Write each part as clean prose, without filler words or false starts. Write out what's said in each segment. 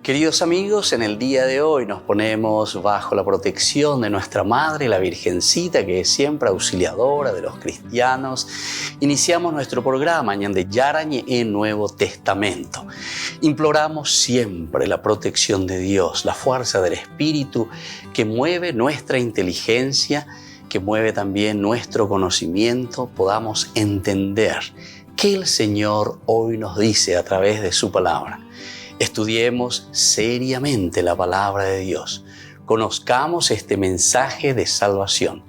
Queridos amigos, en el día de hoy nos ponemos bajo la protección de nuestra Madre, la Virgencita, que es siempre auxiliadora de los cristianos. Iniciamos nuestro programa Ñande Yarañe en Nuevo Testamento. Imploramos siempre la protección de Dios, la fuerza del Espíritu que mueve nuestra inteligencia, que mueve también nuestro conocimiento, podamos entender qué el Señor hoy nos dice a través de su palabra. Estudiemos seriamente la palabra de Dios. Conozcamos este mensaje de salvación.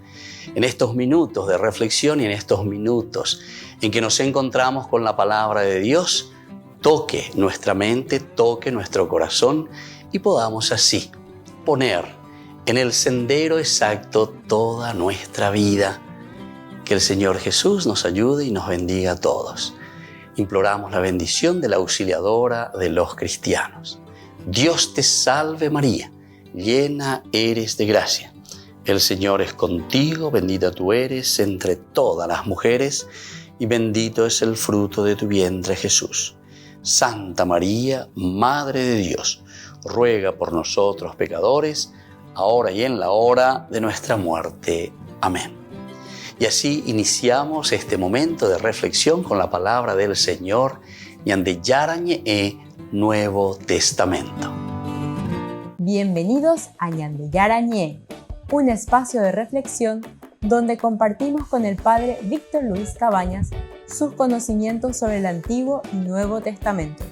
En estos minutos de reflexión y en estos minutos en que nos encontramos con la palabra de Dios, toque nuestra mente, toque nuestro corazón y podamos así poner en el sendero exacto toda nuestra vida. Que el Señor Jesús nos ayude y nos bendiga a todos. Imploramos la bendición de la auxiliadora de los cristianos. Dios te salve María, llena eres de gracia. El Señor es contigo, bendita tú eres entre todas las mujeres y bendito es el fruto de tu vientre Jesús. Santa María, Madre de Dios, ruega por nosotros pecadores, ahora y en la hora de nuestra muerte. Amén. Y así iniciamos este momento de reflexión con la palabra del Señor, Ñande Yarañe Nuevo Testamento. Bienvenidos a Ñande Yarañe, un espacio de reflexión donde compartimos con el Padre Víctor Luis Cabañas sus conocimientos sobre el Antiguo y Nuevo Testamento.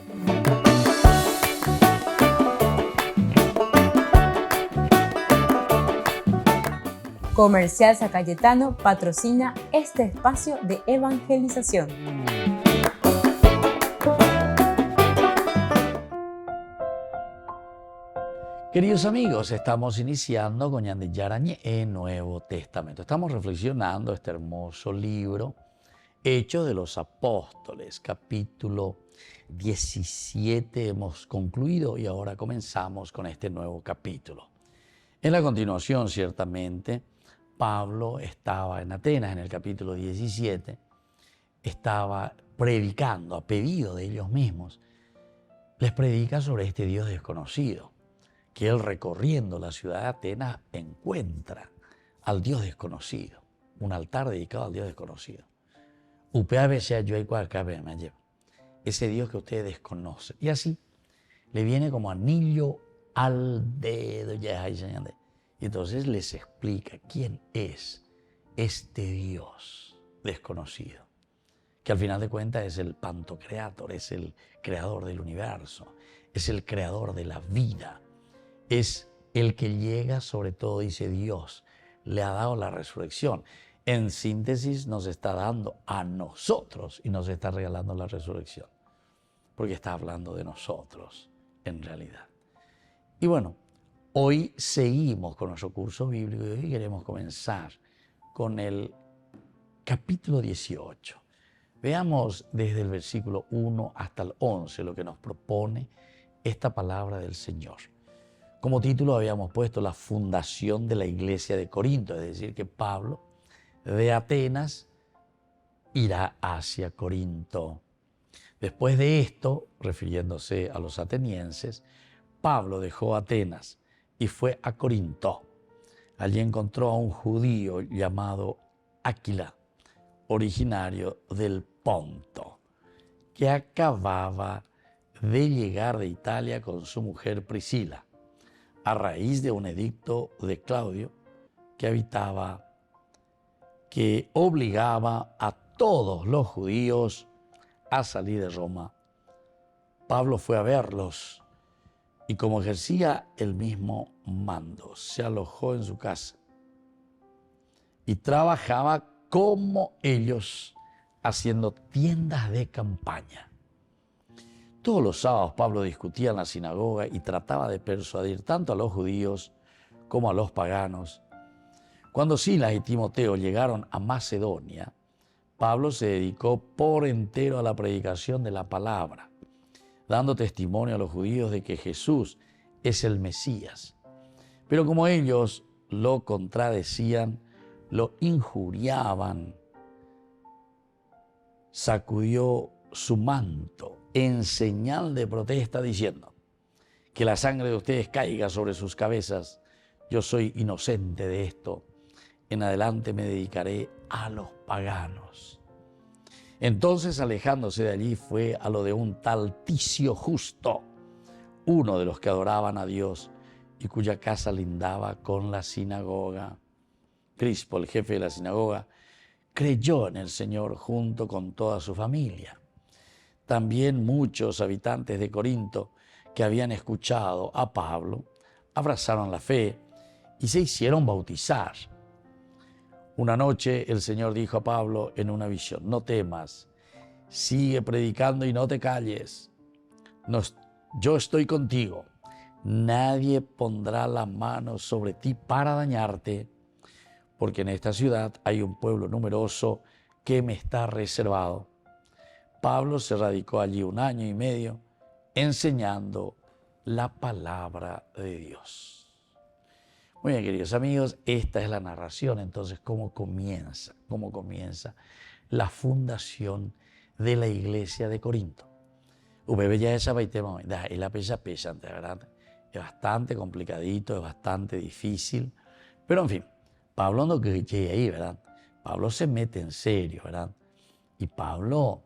Comercial San Cayetano patrocina este espacio de evangelización. Queridos amigos, estamos iniciando con Ñande Yarañe en Nuevo Testamento. Estamos reflexionando este hermoso libro, Hechos de los Apóstoles, capítulo 17 hemos concluido y ahora comenzamos con este nuevo capítulo. En la continuación, ciertamente, Pablo estaba en Atenas en el capítulo 17, estaba predicando a pedido de ellos mismos. Les predica sobre este Dios desconocido, que él recorriendo la ciudad de Atenas encuentra al Dios desconocido, un altar dedicado al Dios desconocido. Ese Dios que ustedes desconocen. Y así le viene como anillo al dedo. Y entonces les explica quién es este Dios desconocido, que al final de cuentas es el Pantocreator, es el creador del universo, es el creador de la vida, es el que llega, sobre todo, dice Dios, le ha dado la resurrección. En síntesis, nos está dando a nosotros y nos está regalando la resurrección, porque está hablando de nosotros en realidad. Y bueno, hoy seguimos con nuestro curso bíblico y hoy queremos comenzar con el capítulo 18. Veamos desde el versículo 1 hasta el 11 lo que nos propone esta palabra del Señor. Como título habíamos puesto la fundación de la iglesia de Corinto, es decir, que Pablo de Atenas irá hacia Corinto. Después de esto, refiriéndose a los atenienses, Pablo dejó Atenas y fue a Corinto. Allí encontró a un judío llamado Aquila, originario del Ponto, que acababa de llegar de Italia con su mujer Priscila, a raíz de un edicto de Claudio que obligaba a todos los judíos a salir de Roma. Pablo fue a verlos y como ejercía el mismo mando, se alojó en su casa y trabajaba como ellos, haciendo tiendas de campaña. Todos los sábados Pablo discutía en la sinagoga y trataba de persuadir tanto a los judíos como a los paganos. Cuando Silas y Timoteo llegaron a Macedonia, Pablo se dedicó por entero a la predicación de la palabra, dando testimonio a los judíos de que Jesús es el Mesías. Pero como ellos lo contradecían, lo injuriaban, sacudió su manto en señal de protesta diciendo: que la sangre de ustedes caiga sobre sus cabezas. Yo soy inocente de esto. En adelante me dedicaré a los paganos. Entonces, alejándose de allí, fue a lo de un tal Ticio Justo, uno de los que adoraban a Dios y cuya casa lindaba con la sinagoga. Crispo, el jefe de la sinagoga, creyó en el Señor junto con toda su familia. También muchos habitantes de Corinto que habían escuchado a Pablo abrazaron la fe y se hicieron bautizar. Una noche el Señor dijo a Pablo en una visión: no temas, sigue predicando y no te calles. Yo estoy contigo. Nadie pondrá la mano sobre ti para dañarte, porque en esta ciudad hay un pueblo numeroso que me está reservado. Pablo se radicó allí 1 año y medio enseñando la palabra de Dios. Muy bien, queridos amigos, esta es la narración. Entonces, ¿cómo comienza la fundación de la iglesia de Corinto? Ya esa y la pesa, ¿verdad? Es bastante complicadito, es bastante difícil, pero en fin, Pablo no que llegue ahí, ¿verdad? Pablo se mete en serio, ¿verdad? Y Pablo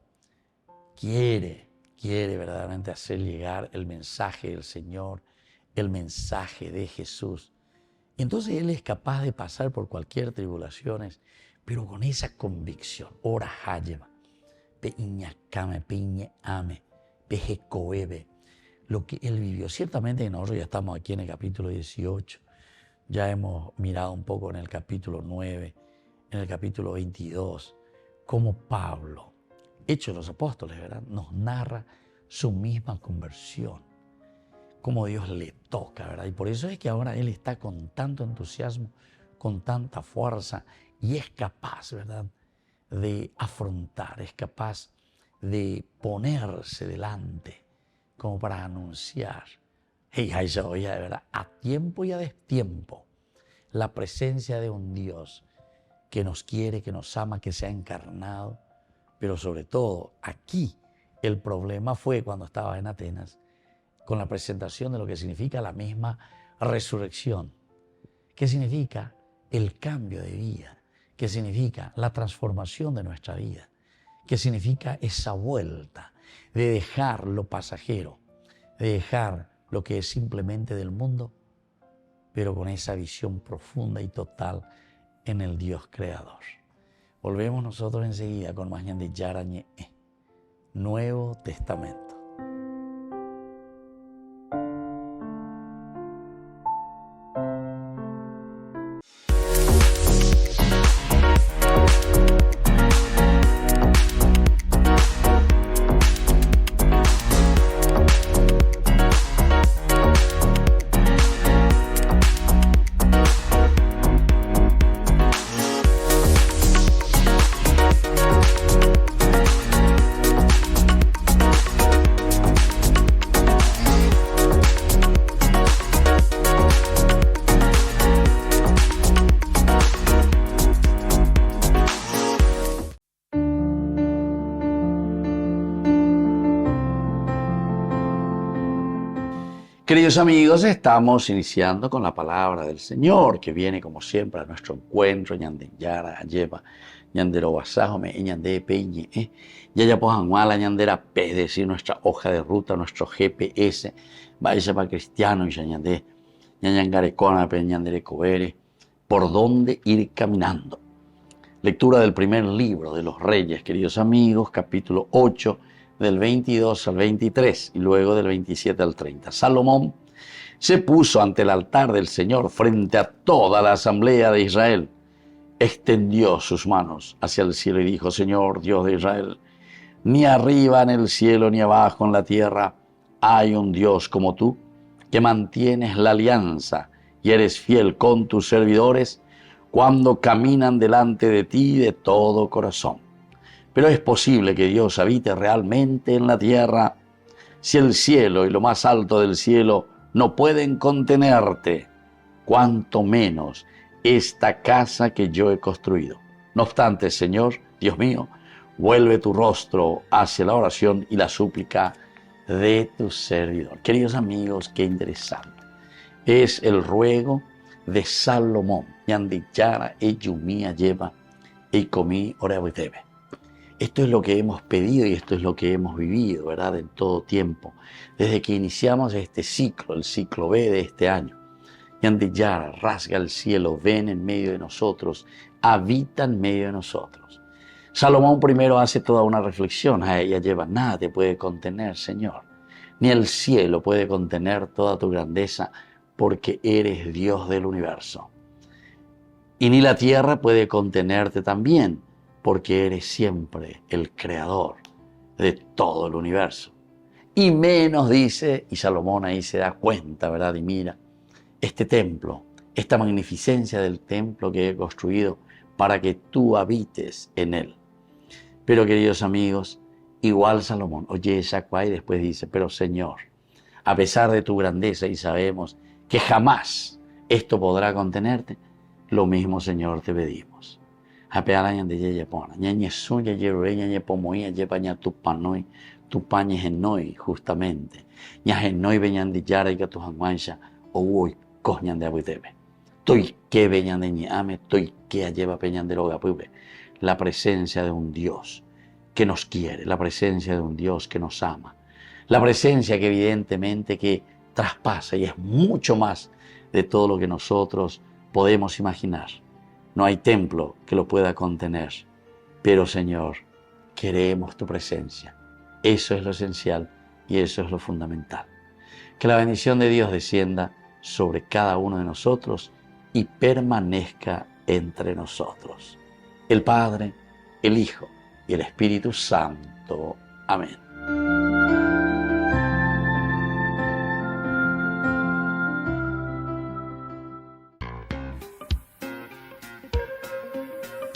quiere verdaderamente hacer llegar el mensaje del Señor, el mensaje de Jesús. Y entonces él es capaz de pasar por cualquier tribulación, pero con esa convicción. Ora hayema, pe iñacame, pe iñeame, pe jecoebe. Lo que él vivió. Ciertamente nosotros ya estamos aquí en el capítulo 18, ya hemos mirado un poco en el capítulo 9, en el capítulo 22, cómo Pablo, Hechos de los Apóstoles, ¿verdad?, nos narra su misma conversión, cómo Dios le toca, ¿verdad? Y por eso es que ahora él está con tanto entusiasmo, con tanta fuerza, y es capaz, ¿verdad?, de afrontar, es capaz de ponerse delante como para anunciar, de verdad, a tiempo y a destiempo, la presencia de un Dios que nos quiere, que nos ama, que se ha encarnado. Pero sobre todo, aquí el problema fue cuando estaba en Atenas, con la presentación de lo que significa la misma resurrección. ¿Qué significa? El cambio de vida. ¿Qué significa? La transformación de nuestra vida. ¿Qué significa? Esa vuelta de dejar lo pasajero, de dejar lo que es simplemente del mundo, pero con esa visión profunda y total en el Dios creador. Volvemos nosotros enseguida con más de Yarañe, Nuevo Testamento. Queridos amigos, estamos iniciando con la palabra del Señor, que viene como siempre a nuestro encuentro. Ñande Yara, Ayeva, Ñandero Basajome, Ñande Peñe, Yaya Pojanguala, Ñandera P, es decir, nuestra hoja de ruta, nuestro GPS, vaya para cristiano, y Ñande, Ñangarecona, Ñandere Cobere, por dónde ir caminando. Lectura del primer libro de los Reyes, queridos amigos, capítulo 8, del 22 al 23 y luego del 27 al 30. Salomón se puso ante el altar del Señor frente a toda la asamblea de Israel. Extendió sus manos hacia el cielo y dijo: Señor, Dios de Israel, ni arriba en el cielo ni abajo en la tierra hay un Dios como tú, que mantienes la alianza y eres fiel con tus servidores cuando caminan delante de ti de todo corazón. Pero es posible que Dios habite realmente en la tierra si el cielo y lo más alto del cielo no pueden contenerte, cuanto menos esta casa que yo he construido. No obstante, Señor, Dios mío, vuelve tu rostro hacia la oración y la súplica de tu servidor. Queridos amigos, qué interesante. Es el ruego de Salomón. Yandiyara e yumía lleva y comí orebetebe. Esto es lo que hemos pedido y esto es lo que hemos vivido, ¿verdad? En todo tiempo. Desde que iniciamos este ciclo, el ciclo B de este año. Yandiyara, rasga el cielo, ven en medio de nosotros, habita en medio de nosotros. Salomón primero hace toda una reflexión. A ella lleva, nada te puede contener, Señor. Ni el cielo puede contener toda tu grandeza, porque eres Dios del universo. Y ni la tierra puede contenerte también, porque eres siempre el creador de todo el universo. Y menos dice, y Salomón ahí se da cuenta, ¿verdad? Y mira, este templo, esta magnificencia del templo que he construido para que tú habites en él. Pero queridos amigos, igual Salomón oye esa y después dice, pero Señor, a pesar de tu grandeza y sabemos que jamás esto podrá contenerte, lo mismo Señor te pedimos. Justamente. La presencia de un Dios que nos quiere, la presencia de un Dios que nos ama, la presencia que evidentemente que traspasa y es mucho más de todo lo que nosotros podemos imaginar. No hay templo que lo pueda contener, pero Señor, queremos tu presencia. Eso es lo esencial y eso es lo fundamental. Que la bendición de Dios descienda sobre cada uno de nosotros y permanezca entre nosotros. El Padre, el Hijo y el Espíritu Santo. Amén.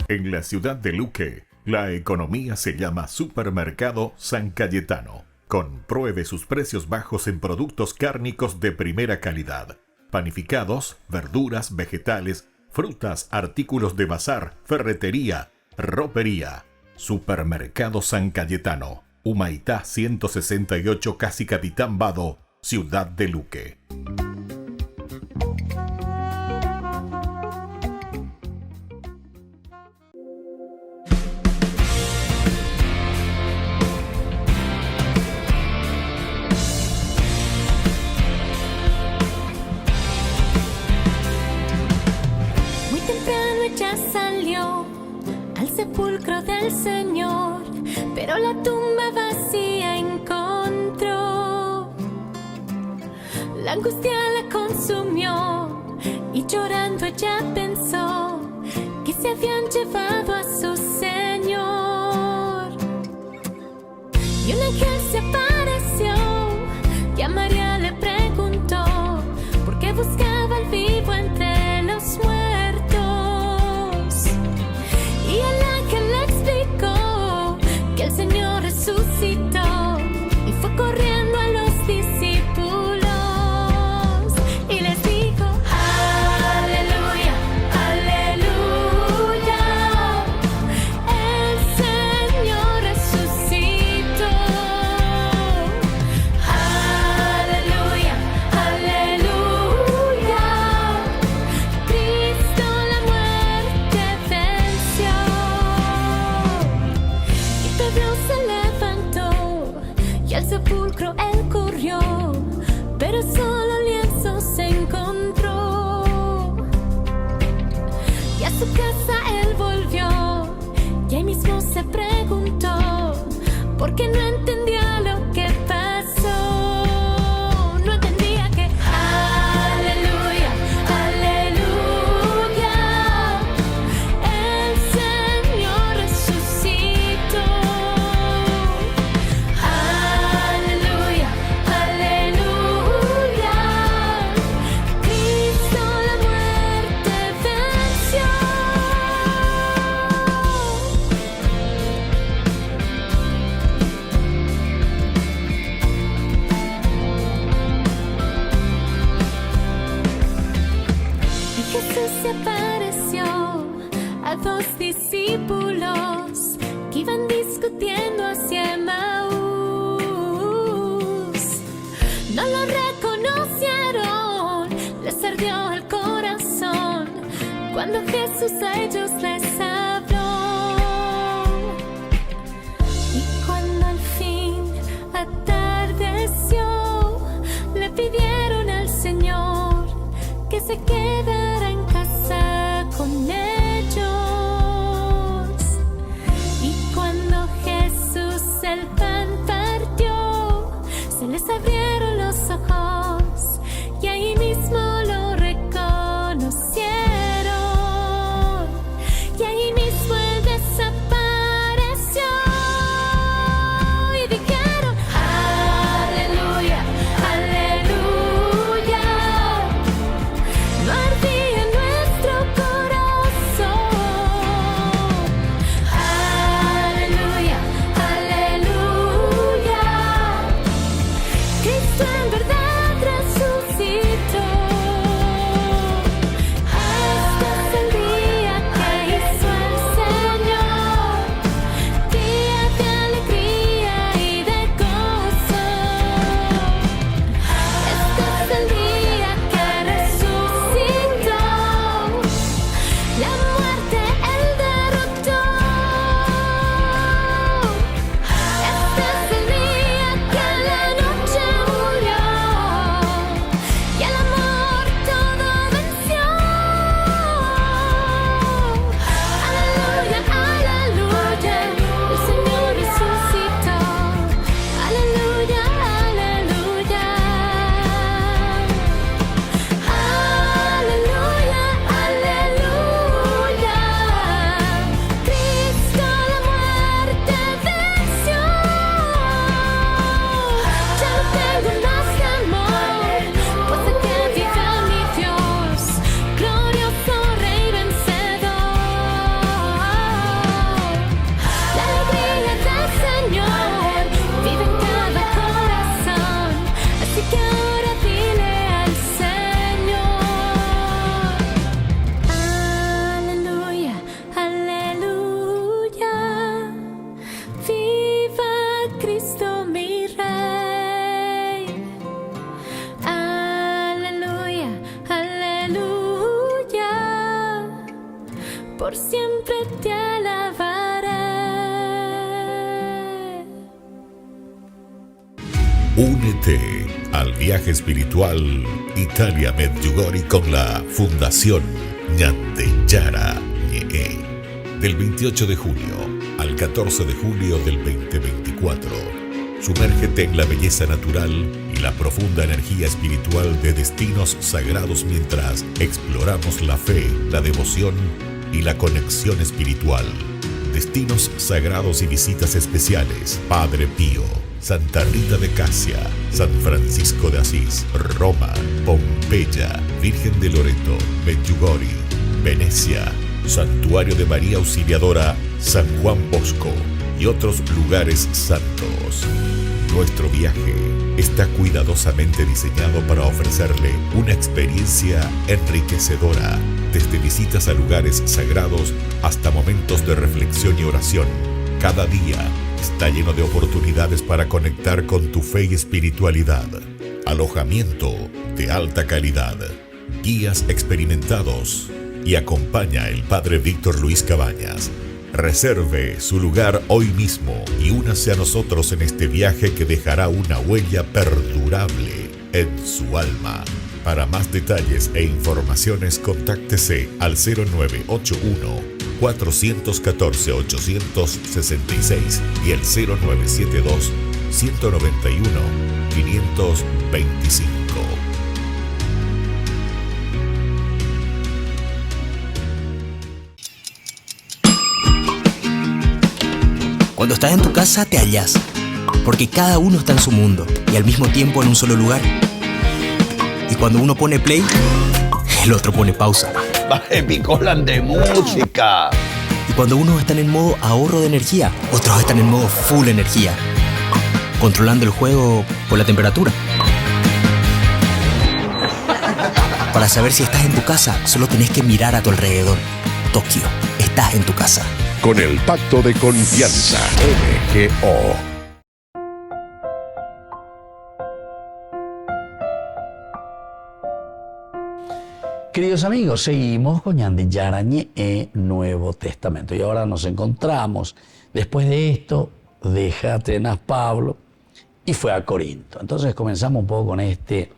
En la ciudad de Luque, la economía se llama Supermercado San Cayetano. Compruebe sus precios bajos en productos cárnicos de primera calidad. Panificados, verduras, vegetales, frutas, artículos de bazar, ferretería, ropería. Supermercado San Cayetano, Humaitá 168, Casi Capitán Vado, ciudad de Luque. Sepulcro del Señor, pero la tumba vacía encontró. La angustia la consumió y llorando ella pensó que se habían llevado a su Señor. Y un ángel se apareció y a María le preguntó por qué buscaba al vivo entre los muertos. Y el ángel le explicó que el Señor resucitó y fue corriendo a los discípulos y les dijo: aleluya, aleluya, el Señor resucitó. Aleluya, aleluya, Cristo la muerte venció. Y Pedro se levantó y al sepulcro él corrió, pero solo lienzos se encontró. Y a su casa él volvió y ahí mismo se preguntó por qué no entendía lo que pasó. No entendía que aleluya, aleluya, el Señor resucitó. Aleluya, aleluya, Cristo la muerte venció. Y Jesús se apareció a dos discípulos que iban discutiendo hacia Emaús. les ardió el corazón cuando Jesús a ellos les habló. Y cuando al fin atardeció, le pidieron al Señor que se quedara en casa con ellos. Y cuando Jesús el pan partió, se les abrieron los ojos y ahí mismo lo reconocieron. Y ahí mismo él desapareció. Y dijeron: aleluya, aleluya. No ardía nuestro corazón. Aleluya, aleluya. Cristo en verdad resucitó. Este es el día que hizo el Señor, día de alegría y de gozo. Este es el día que resucitó, la muerte él derrotó. Este es el día que la noche murió y el amor todo venció. Aleluya, aleluya, el Señor resucitó. Aleluya, aleluya. Aleluya, aleluya. Cristo la muerte venció. Ya no tengo más temor, pues sé que vive mi Dios, glorioso Rey vencedor. La alegría del Señor vive en cada corazón, así que ahora dile al Señor: aleluya, aleluya. Viva Cristo mi Rey. Aleluya, aleluya. Por siempre te alabaré. Únete al viaje espiritual Italia Medjugorje con la Fundación Ñande Ñe. Del 28 de junio al 14 de julio del 2024. Sumérgete en la belleza natural y la profunda energía espiritual de destinos sagrados mientras exploramos la fe, la devoción y la conexión espiritual. Destinos sagrados y visitas especiales: Padre Pío, Santa Rita de Casia, San Francisco de Asís, Roma, Pompeya, Virgen de Loreto, Medjugorje, Venecia, Santuario de María Auxiliadora, San Juan Bosco y otros lugares santos. Nuestro viaje está cuidadosamente diseñado para ofrecerle una experiencia enriquecedora, desde visitas a lugares sagrados hasta momentos de reflexión y oración. Cada día está lleno de oportunidades para conectar con tu fe y espiritualidad. Alojamiento de alta calidad, guías experimentados y acompaña el Padre Víctor Luis Cabañas. Reserve su lugar hoy mismo y únase a nosotros en este viaje que dejará una huella perdurable en su alma. Para más detalles e informaciones, contáctese al 0981-414-866 y el 0972-191-525. Cuando estás en tu casa te hallas, porque cada uno está en su mundo y al mismo tiempo en un solo lugar. Y cuando uno pone play, el otro pone pausa. Baje picolan de música. Y cuando unos están en modo ahorro de energía, otros están en modo full energía, controlando el juego por la temperatura. Para saber si estás en tu casa, solo tenés que mirar a tu alrededor. Tokio, estás en tu casa. Con el Pacto de Confianza, MGO. Queridos amigos, seguimos con Ñande Yarañe Nuevo Testamento. Y ahora nos encontramos, después de esto, deja Atenas Pablo y fue a Corinto. Entonces comenzamos un poco con este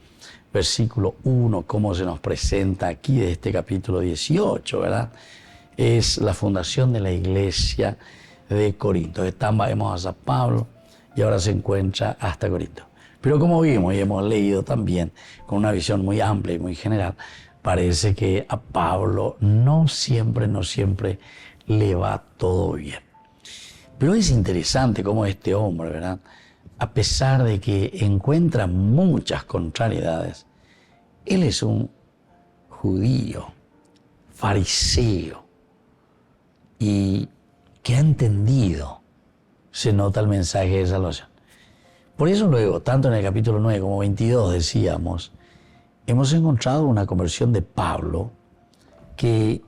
versículo 1, cómo se nos presenta aquí de este capítulo 18, ¿verdad? Es la fundación de la iglesia de Corinto. Vemos a San Pablo y ahora se encuentra hasta Corinto. Pero como vimos y hemos leído también con una visión muy amplia y muy general, parece que a Pablo no siempre le va todo bien. Pero es interesante cómo este hombre, ¿verdad?, a pesar de que encuentra muchas contrariedades, él es un judío, fariseo, y que ha entendido, se nota el mensaje de salvación. Por eso luego, tanto en el capítulo 9 como 22 decíamos, hemos encontrado una conversión de Pablo que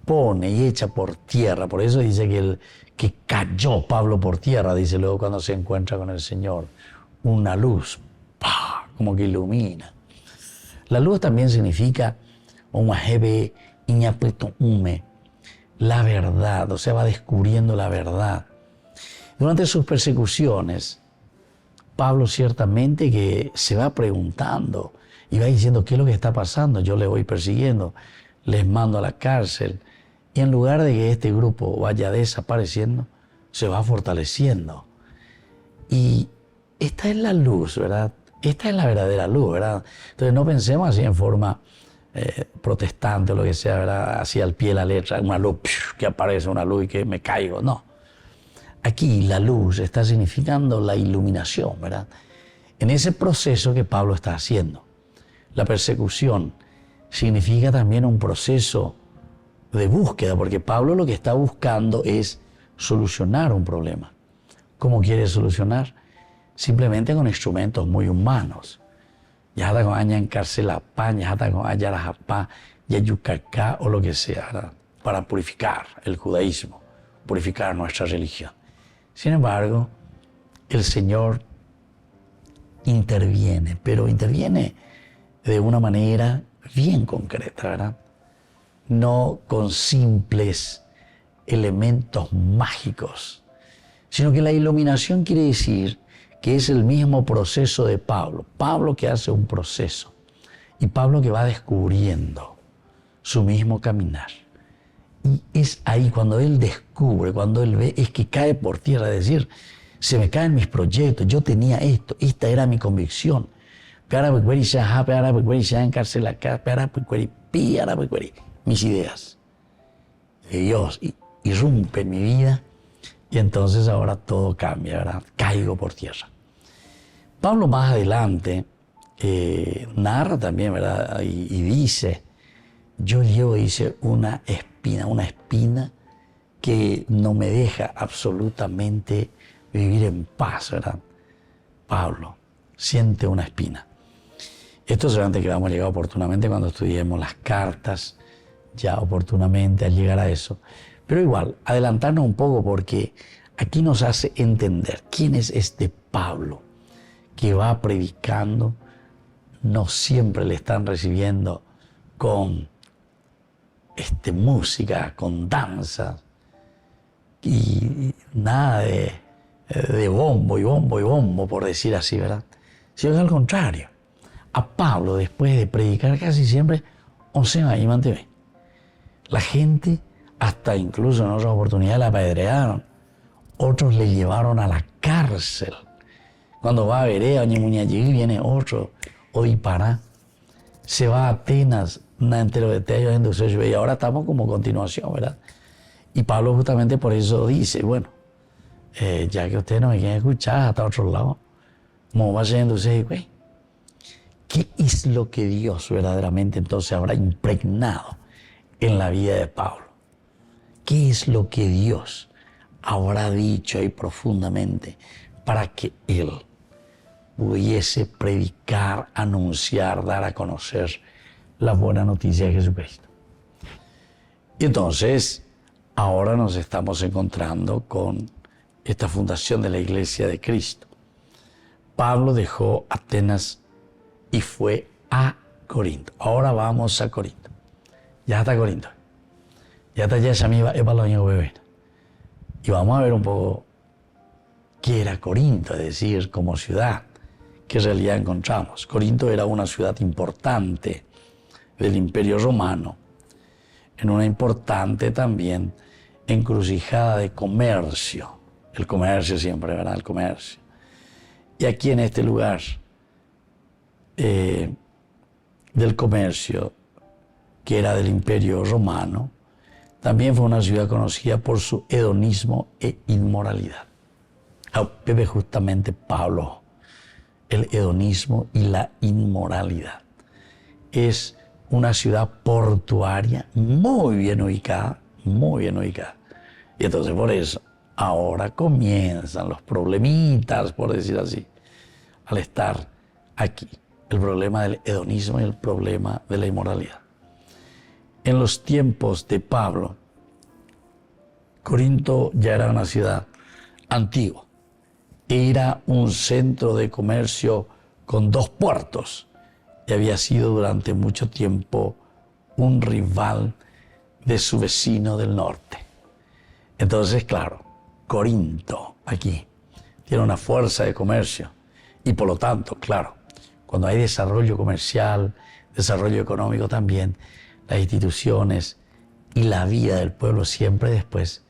pone y echa por tierra. Por eso dice que cayó Pablo por tierra, dice luego cuando se encuentra con el Señor. Una luz, ¡pah!, como que ilumina. La luz también significa la verdad, o sea, va descubriendo la verdad. Durante sus persecuciones, Pablo ciertamente que se va preguntando y va diciendo, ¿qué es lo que está pasando? Yo le voy persiguiendo, les mando a la cárcel. Y en lugar de que este grupo vaya desapareciendo, se va fortaleciendo. Y esta es la luz, ¿verdad? Esta es la verdadera luz, ¿verdad? Entonces no pensemos así en forma protestante o lo que sea, ¿verdad? Así al pie de la letra, una luz, que aparece una luz y que me caigo. No. Aquí la luz está significando la iluminación, ¿verdad? En ese proceso que Pablo está haciendo. La persecución significa también un proceso de búsqueda, porque Pablo lo que está buscando es solucionar un problema. ¿Cómo quiere solucionar? Simplemente con instrumentos muy humanos. Ya está con aña encarcelapá, ya está con ayarajapá, yayucacá o lo que sea, ¿verdad?, para purificar el judaísmo, purificar nuestra religión. Sin embargo, el Señor interviene, pero interviene de una manera bien concreta, ¿verdad? No con simples elementos mágicos, sino que la iluminación quiere decir que es el mismo proceso de Pablo. Pablo que hace un proceso y Pablo que va descubriendo su mismo caminar. Y es ahí cuando él descubre, cuando él ve, es que cae por tierra, es decir, se me caen mis proyectos, yo tenía esto, esta era mi convicción. Mis ideas de Dios irrumpen mi vida y entonces ahora todo cambia, ¿verdad? Caigo por tierra. Pablo más adelante narra también, ¿verdad? Y dice, yo llevo, dice, una espina que no me deja absolutamente vivir en paz, ¿verdad? Pablo siente una espina. Esto seguramente que vamos a llegar oportunamente cuando estudiemos las cartas, ya oportunamente al llegar a eso. Pero igual, adelantarnos un poco porque aquí nos hace entender quién es este Pablo que va predicando. No siempre le están recibiendo con música, con danza y nada de bombo y bombo y bombo, por decir así, ¿verdad? Sino que al contrario. A Pablo, después de predicar casi siempre, ahí mantiene. La gente, hasta incluso en otras oportunidades, la apedrearon. Otros le llevaron a la cárcel. Cuando va a Berea, allí viene otro, hoy para. Se va a Atenas, una entero de tellos en Dusecho, y ahora estamos como continuación, ¿verdad? Y Pablo justamente por eso dice, bueno, ya que ustedes no me quieren escuchar hasta otro lado, como va a ser en Dusecho, güey. ¿Qué es lo que Dios verdaderamente entonces habrá impregnado en la vida de Pablo? ¿Qué es lo que Dios habrá dicho ahí profundamente para que él pudiese predicar, anunciar, dar a conocer la buena noticia de Jesucristo? Y entonces, ahora nos estamos encontrando con esta fundación de la Iglesia de Cristo. Pablo dejó Atenas y fue a Corinto. Ahora vamos a Corinto. ya está Corinto. Ya está ya Shamiba Epaloño Bebé. Y vamos a ver un poco qué era Corinto, es decir, como ciudad, qué realidad encontramos. Corinto era una ciudad importante del Imperio Romano, en una importante también encrucijada de comercio. El comercio siempre, ¿verdad? El comercio. Y aquí en este lugar del comercio, que era del Imperio Romano, también fue una ciudad conocida por su hedonismo e inmoralidad. Bebe justamente Pablo, el hedonismo y la inmoralidad. Es una ciudad portuaria muy bien ubicada, muy bien ubicada. Y entonces por eso ahora comienzan los problemitas, por decir así, al estar aquí. El problema del hedonismo y el problema de la inmoralidad. En los tiempos de Pablo, Corinto ya era una ciudad antigua. Era un centro de comercio con 2 puertos y había sido durante mucho tiempo un rival de su vecino del norte. Entonces, claro, Corinto aquí tiene una fuerza de comercio y por lo tanto, claro, cuando hay desarrollo comercial, desarrollo económico también, las instituciones y la vida del pueblo siempre después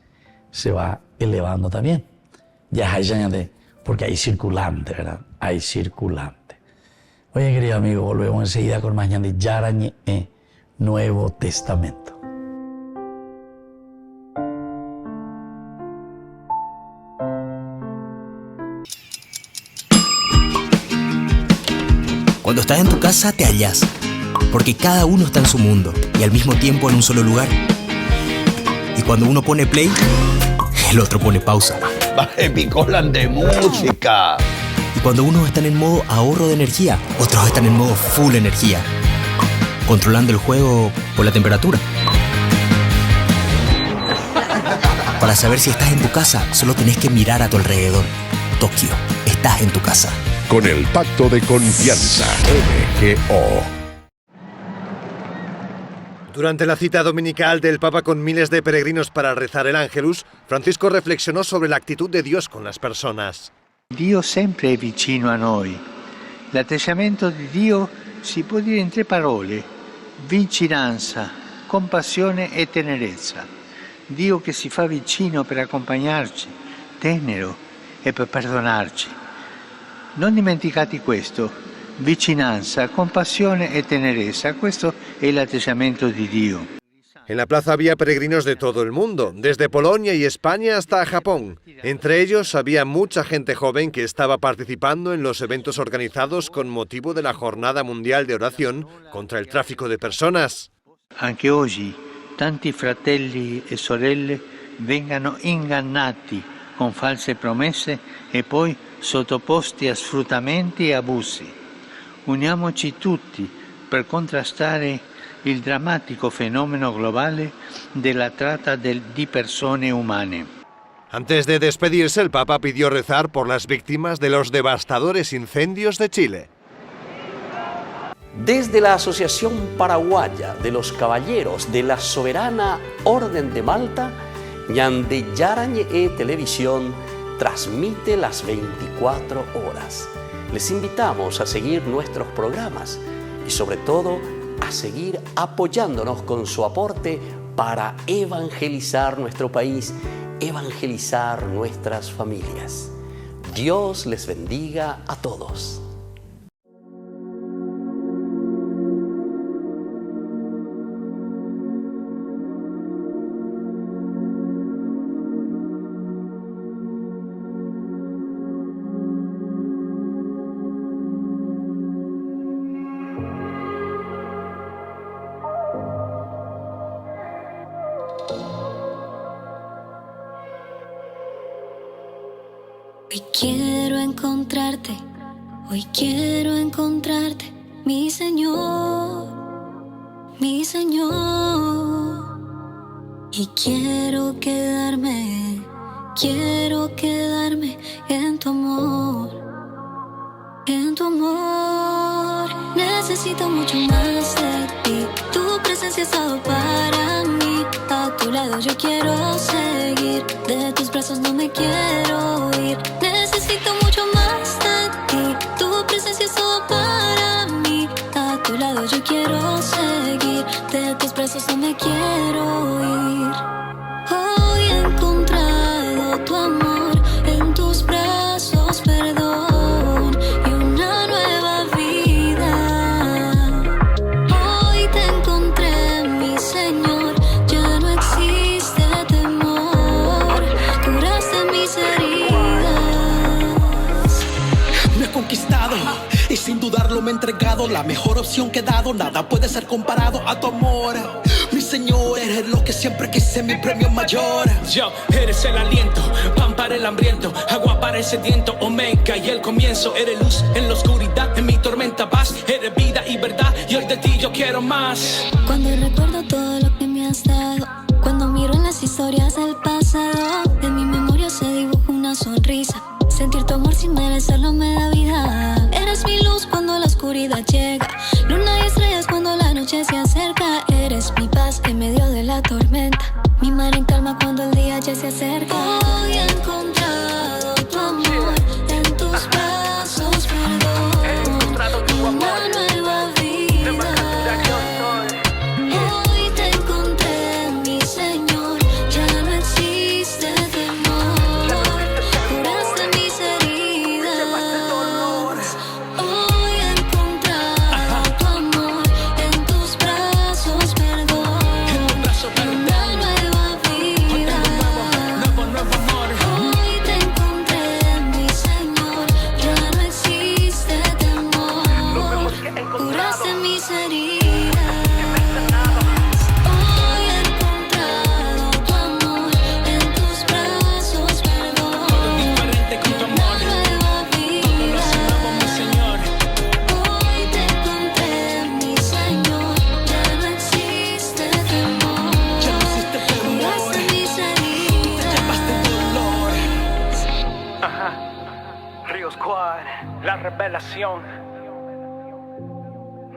se va elevando también. Ya hay añade, porque hay circulante, ¿verdad? Hay circulante. Oye, querido amigo, volvemos enseguida con mañana de Yarañe Nuevo Testamento. Cuando estás en tu casa te hallas, porque cada uno está en su mundo y al mismo tiempo en un solo lugar. Y cuando uno pone play, el otro pone pausa. Baje picolan de música. Y cuando unos están en modo ahorro de energía, otros están en modo full energía, controlando el juego por la temperatura. Para saber si estás en tu casa, solo tenés que mirar a tu alrededor. Tokio, estás en tu casa. Con el Pacto de Confianza, MGO. Durante la cita dominical del Papa con miles de peregrinos para rezar el Ángelus, Francisco reflexionó sobre la actitud de Dios con las personas. Dio sempre è vicino a noi. L'atteggiamento di Dio si può dire in 3 parole: vicinanza, compassione e tenerezza. Dio che si fa vicino per accompagnarci, tenero e per perdonarci. Non dimenticate questo: vicinanza, compassione e tenerezza. Questo è l'atteggiamento di Dio. En la plaza había peregrinos de todo el mundo, desde Polonia y España hasta Japón. Entre ellos había mucha gente joven que estaba participando en los eventos organizados con motivo de la Jornada Mundial de Oración contra el tráfico de personas. Anche oggi tanti fratelli e sorelle vengano ingannati con false promesse e poi sottoposti a sfruttamenti e abusi. Uniamoci tutti per contrastare il drammatico fenomeno globale della tratta di persone umane. Antes de despedirse, el Papa pidió rezar por las víctimas de los devastadores incendios de Chile. Desde la Asociación Paraguaya de los Caballeros de la Soberana Orden de Malta, Ñande Yarañe Televisión transmite las 24 horas. Les invitamos a seguir nuestros programas y sobre todo a seguir apoyándonos con su aporte para evangelizar nuestro país, evangelizar nuestras familias. Dios les bendiga a todos. Hoy quiero encontrarte, mi Señor, y quiero quedarme en tu amor, necesito mucho más de ti, tu presencia es todo para quiero seguir. De tus brazos no me quiero ir. Necesito mucho más de ti. Tu presencia es todo para mí. A tu lado yo quiero seguir. De tus brazos no me quiero ir. Hoy he encontrado tu amor. En tus brazos perdón y una nueva vida. Hoy te encontré, mi Señor. Ya no existe temor. Curaste mis heridas. Me he conquistado y sin dudarlo me he entregado. La mejor opción que he dado. Nada puede ser comparado a tu amor. Mi Señor, eres lo que siempre quise, mi premio mayor. Yo, eres el aliento, pan para el hambriento, agua para el sediento, omega y el comienzo. Eres luz en la oscuridad, en mi tormenta paz. Eres vida y verdad, y hoy de ti yo quiero más. Cuando recuerdo todo lo que me has dado, cuando miro en las historias del pasado, en mi memoria se dibuja una sonrisa. Sentir tu amor sin merecerlo me da vida. Eres mi luz cuando la oscuridad llega, luna y estrellas cuando la noche se acerca. Eres mi paz en medio de la tormenta, mi mar en calma cuando el día ya se acerca. Hoy he encontrado tu amor, en tus brazos perdón, una nueva vida. Hoy te encontré, mi Señor, ya no existe temor. Curaste mis heridas. Hoy he encontrado tu amor, en tus brazos perdón, una nueva vida. Nuevo amor. Hoy te encontré, mi Señor, ya no existe temor. Curaste mis heridas. Hoy he encontrado tu amor, en tus brazos perdón, Diferente con tu amor, una nueva todo lo hace nuevo, mi vida. Señor. Hoy te encontré, mi Señor, ya no existe temor. Ya no existe temor. Curaste mis Te llevaste heridas. dolor. Ajá. Río Squad, la revelación.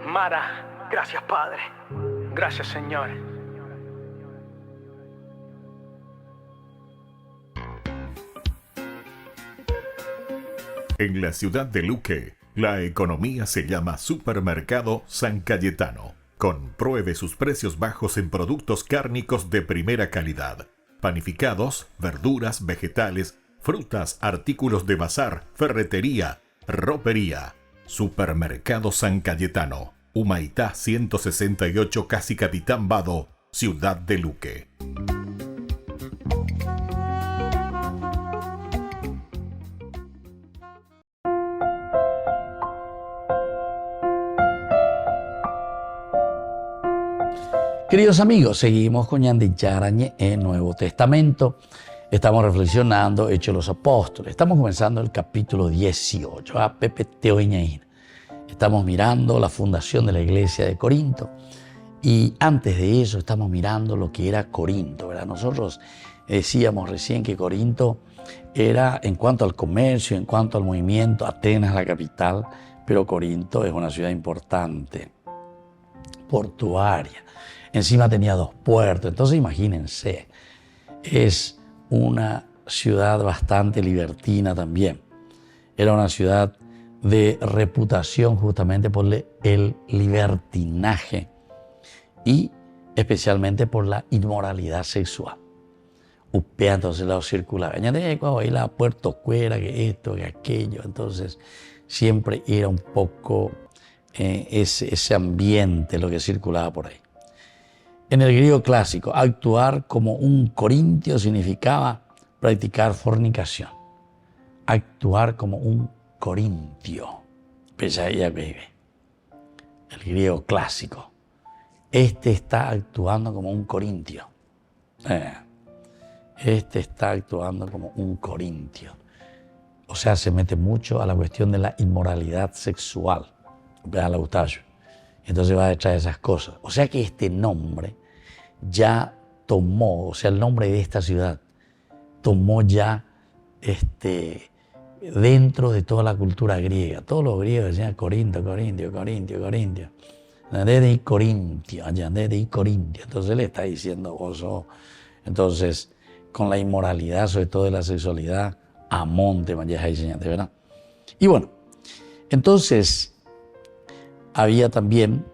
Mara, gracias Padre. Gracias Señor. En la ciudad de Luque, la economía se llama Supermercado San Cayetano. Compruebe sus precios bajos en productos cárnicos de primera calidad. Panificados, verduras, vegetales, frutas, artículos de bazar, ferretería, ropería. Supermercado San Cayetano, Humaitá 168, Casi Capitán Vado, ciudad de Luque. Queridos amigos, seguimos con Ñandi Yarañe en Nuevo Testamento. Estamos reflexionando Hechos de los Apóstoles. Estamos comenzando el capítulo 18. Estamos mirando la fundación de la iglesia de Corinto. Y antes de eso estamos mirando lo que era Corinto, ¿verdad? Nosotros decíamos recién que Corinto era, en cuanto al comercio, en cuanto al movimiento, Atenas la capital, pero Corinto es una ciudad importante, portuaria. Encima tenía 2 puertos, entonces imagínense, es una ciudad bastante libertina también. Era una ciudad de reputación justamente por el libertinaje y especialmente por la inmoralidad sexual. Upea entonces la circulaba. Ahí la puerto cuera, que esto, que aquello. Entonces siempre era un poco ese ambiente lo que circulaba por ahí. En el griego clásico, actuar como un corintio significaba practicar fornicación. Actuar como un corintio. El griego clásico. Este está actuando como un corintio. Este está actuando como un corintio. O sea, se mete mucho a la cuestión de la inmoralidad sexual. Entonces va detrás de esas cosas. O sea que este nombre ya tomó, o sea, el nombre de esta ciudad tomó ya dentro de toda la cultura griega. Todos los griegos decían Corinto, Corintio, Corintio, Corintio. Desde Corintio, allá desde Corintio. Entonces le está diciendo, vos sos Entonces, con la inmoralidad, sobre todo de la sexualidad, a monte, de verdad. Y bueno, entonces había también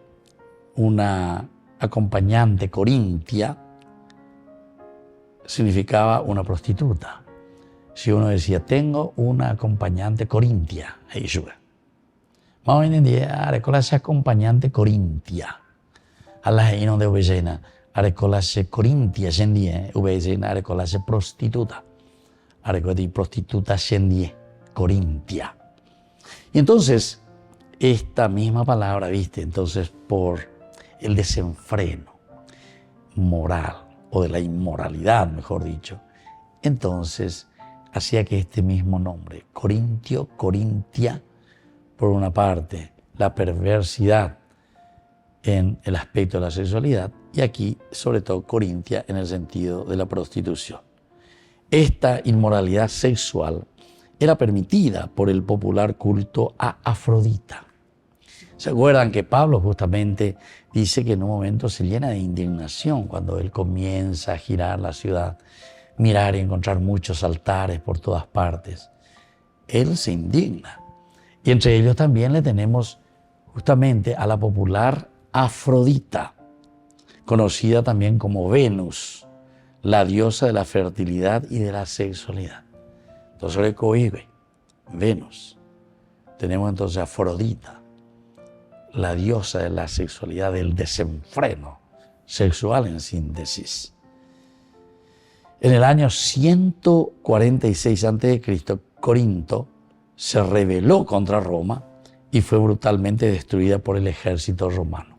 una acompañante corintia, significaba una prostituta. Si uno decía, tengo una acompañante corintia, ahí sube. Vamos a entender, arecolase acompañante corintia. Allah y no de ubejena, arecolase corintia, sendie, ubejena, arecolase prostituta. Arecolase prostituta, sendie, corintia. Y entonces, esta misma palabra, viste, entonces por el desenfreno moral, o de la inmoralidad, mejor dicho, entonces hacía que este mismo nombre, Corintio, Corintia, por una parte, la perversidad en el aspecto de la sexualidad, y aquí, sobre todo, Corintia en el sentido de la prostitución. Esta inmoralidad sexual era permitida por el popular culto a Afrodita. ¿Se acuerdan que Pablo justamente dice que en un momento se llena de indignación cuando él comienza a girar la ciudad, mirar y encontrar muchos altares por todas partes? Él se indigna. Y entre ellos también le tenemos justamente a la popular Afrodita, conocida también como Venus, la diosa de la fertilidad y de la sexualidad. Entonces, recoge Venus. Tenemos entonces a Afrodita, la diosa de la sexualidad, del desenfreno sexual en síntesis. En el año 146 a.C., Corinto se rebeló contra Roma y fue brutalmente destruida por el ejército romano.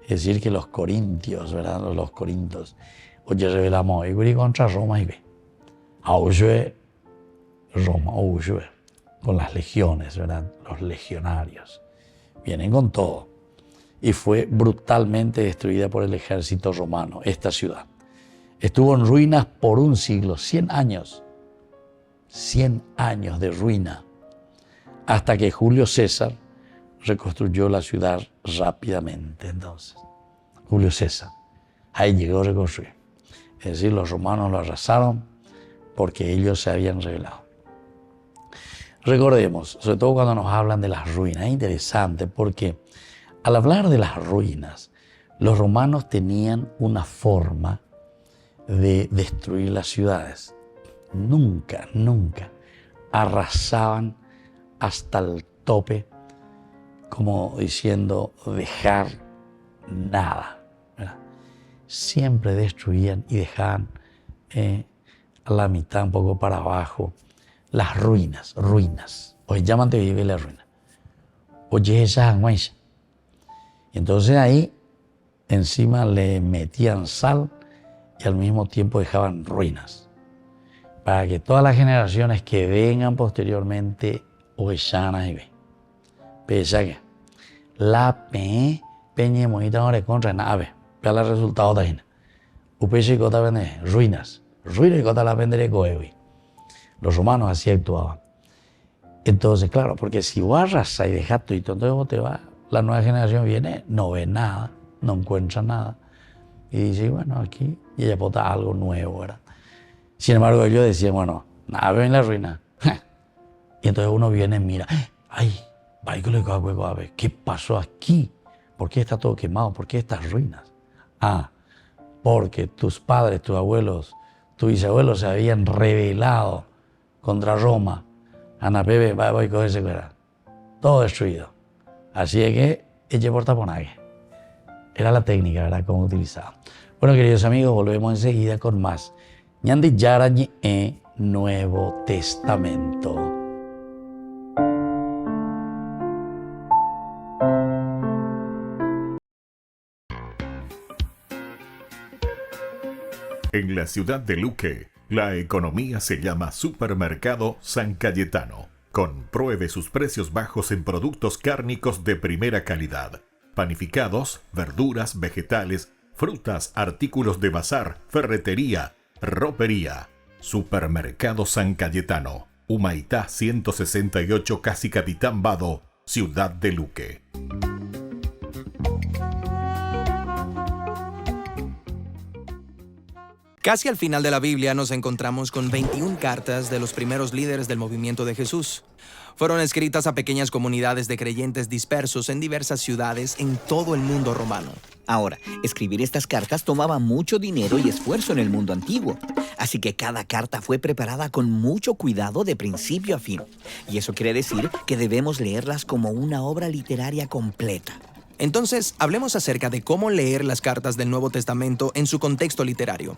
Es decir, que los corintios, ¿verdad? Los corintios, oye, rebelamos hoy contra Roma y ve. Auge Roma, auge, con las legiones, ¿verdad? Los legionarios. Vienen con todo. Y fue brutalmente destruida por el ejército romano, esta ciudad. Estuvo en ruinas por un siglo, 100 años. 100 años de ruina. Hasta que Julio César reconstruyó la ciudad rápidamente. Entonces, Julio César, ahí llegó a reconstruir. Es decir, los romanos lo arrasaron porque ellos se habían rebelado. Recordemos, sobre todo cuando nos hablan de las ruinas, es interesante porque al hablar de las ruinas, los romanos tenían una forma de destruir las ciudades. Nunca arrasaban hasta el tope, como diciendo dejar nada, ¿verdad? Siempre destruían y dejaban a la mitad, un poco para abajo, las ruinas. Hoy llaman de vivir la ruina. Oye, esa angüenza. Y entonces ahí encima le metían sal y al mismo tiempo dejaban ruinas. Para que todas las generaciones que vengan posteriormente oyesanas y ve. Pese que la peña monita no le contra nada, ve. Vea los resultados de ahí. Upeche y cota vende ruinas. Ruinas y cota la venderé coevi. Los romanos así actuaban. Entonces, claro, porque si vos arrasas y dejas todo, entonces vos te vas, la nueva generación viene, no ve nada, no encuentra nada. Y dice, bueno, aquí, y ella bota algo nuevo, ¿verdad? Sin embargo, ellos decían, bueno, nada, ven la ruina. Y entonces uno viene y mira, ay, ¿qué pasó aquí? ¿Por qué está todo quemado? ¿Por qué estas ruinas? Ah, porque tus padres, tus abuelos, tus bisabuelos se habían rebelado contra Roma. Ana Pepe, va y cogerse fuera. Todo destruido. Así es que, eche por taponaje. Era la técnica, ¿verdad?, cómo utilizaba. Bueno, queridos amigos, volvemos enseguida con más. Ñandi Yarañi Nuevo Testamento. En la ciudad de Luque, la economía se llama Supermercado San Cayetano. Compruebe sus precios bajos en productos cárnicos de primera calidad. Panificados, verduras, vegetales, frutas, artículos de bazar, ferretería, ropería. Supermercado San Cayetano. Humaitá 168, Casi Capitán Vado, ciudad de Luque. Casi al final de la Biblia nos encontramos con 21 cartas de los primeros líderes del movimiento de Jesús. Fueron escritas a pequeñas comunidades de creyentes dispersos en diversas ciudades en todo el mundo romano. Ahora, escribir estas cartas tomaba mucho dinero y esfuerzo en el mundo antiguo. Así que cada carta fue preparada con mucho cuidado de principio a fin. Y eso quiere decir que debemos leerlas como una obra literaria completa. Entonces, hablemos acerca de cómo leer las cartas del Nuevo Testamento en su contexto literario.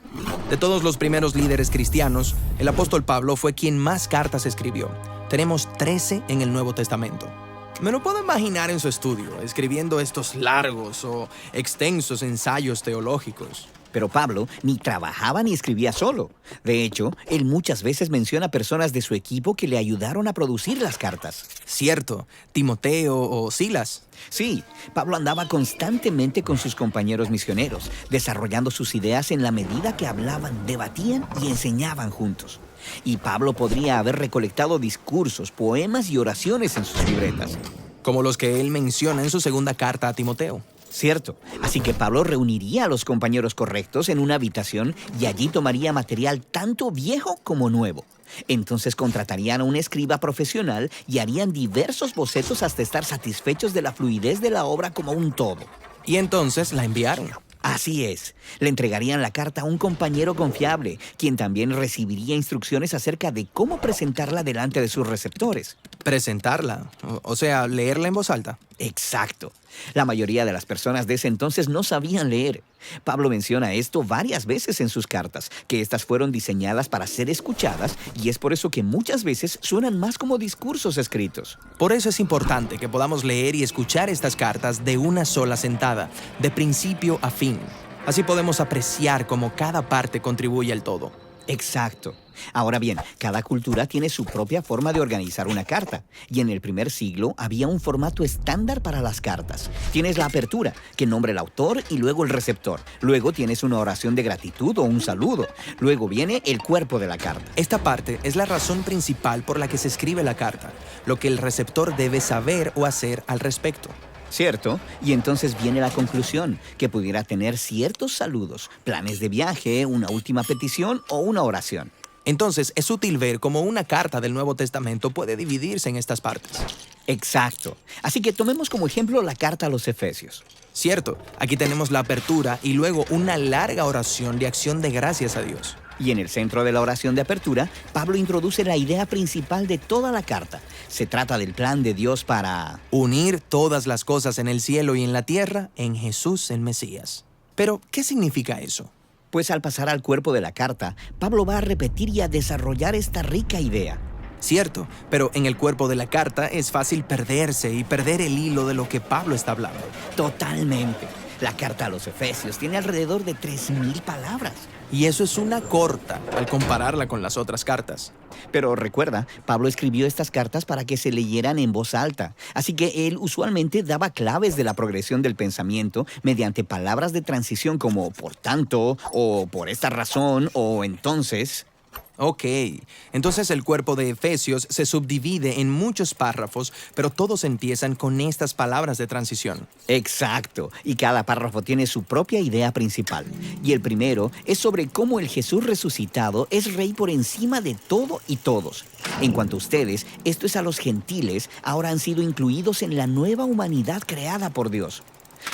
De todos los primeros líderes cristianos, el apóstol Pablo fue quien más cartas escribió. Tenemos 13 en el Nuevo Testamento. Me lo puedo imaginar en su estudio, escribiendo estos largos o extensos ensayos teológicos. Pero Pablo ni trabajaba ni escribía solo. De hecho, él muchas veces menciona personas de su equipo que le ayudaron a producir las cartas. Cierto, Timoteo o Silas. Sí, Pablo andaba constantemente con sus compañeros misioneros, desarrollando sus ideas en la medida que hablaban, debatían y enseñaban juntos. Y Pablo podría haber recolectado discursos, poemas y oraciones en sus libretas. Como los que él menciona en su segunda carta a Timoteo. Cierto. Así que Pablo reuniría a los compañeros correctos en una habitación y allí tomaría material tanto viejo como nuevo. Entonces contratarían a un escriba profesional y harían diversos bocetos hasta estar satisfechos de la fluidez de la obra como un todo. Y entonces la enviaron. Así es. Le entregarían la carta a un compañero confiable, quien también recibiría instrucciones acerca de cómo presentarla delante de sus receptores. Presentarla, o sea, leerla en voz alta. Exacto. La mayoría de las personas de ese entonces no sabían leer. Pablo menciona esto varias veces en sus cartas, que estas fueron diseñadas para ser escuchadas y es por eso que muchas veces suenan más como discursos escritos. Por eso es importante que podamos leer y escuchar estas cartas de una sola sentada, de principio a fin. Así podemos apreciar cómo cada parte contribuye al todo. Exacto. Ahora bien, cada cultura tiene su propia forma de organizar una carta, y en el primer siglo había un formato estándar para las cartas. Tienes la apertura, que nombra el autor y luego el receptor. Luego tienes una oración de gratitud o un saludo. Luego viene el cuerpo de la carta. Esta parte es la razón principal por la que se escribe la carta, lo que el receptor debe saber o hacer al respecto. ¿Cierto? Y entonces viene la conclusión, que pudiera tener ciertos saludos, planes de viaje, una última petición o una oración. Entonces, es útil ver cómo una carta del Nuevo Testamento puede dividirse en estas partes. Exacto. Así que tomemos como ejemplo la carta a los Efesios. Cierto, aquí tenemos la apertura y luego una larga oración de acción de gracias a Dios. Y en el centro de la oración de apertura, Pablo introduce la idea principal de toda la carta. Se trata del plan de Dios para unir todas las cosas en el cielo y en la tierra en Jesús el Mesías. Pero, ¿qué significa eso? Pues al pasar al cuerpo de la carta, Pablo va a repetir y a desarrollar esta rica idea. Cierto, pero en el cuerpo de la carta es fácil perderse y perder el hilo de lo que Pablo está hablando. Totalmente. La carta a los Efesios tiene alrededor de 3,000 palabras. Y eso es una corta al compararla con las otras cartas. Pero recuerda, Pablo escribió estas cartas para que se leyeran en voz alta. Así que él usualmente daba claves de la progresión del pensamiento mediante palabras de transición como por tanto, o por esta razón, o entonces. Ok, entonces el cuerpo de Efesios se subdivide en muchos párrafos, pero todos empiezan con estas palabras de transición. Exacto, y cada párrafo tiene su propia idea principal. Y el primero es sobre cómo el Jesús resucitado es rey por encima de todo y todos. En cuanto a ustedes, esto es a los gentiles, ahora han sido incluidos en la nueva humanidad creada por Dios.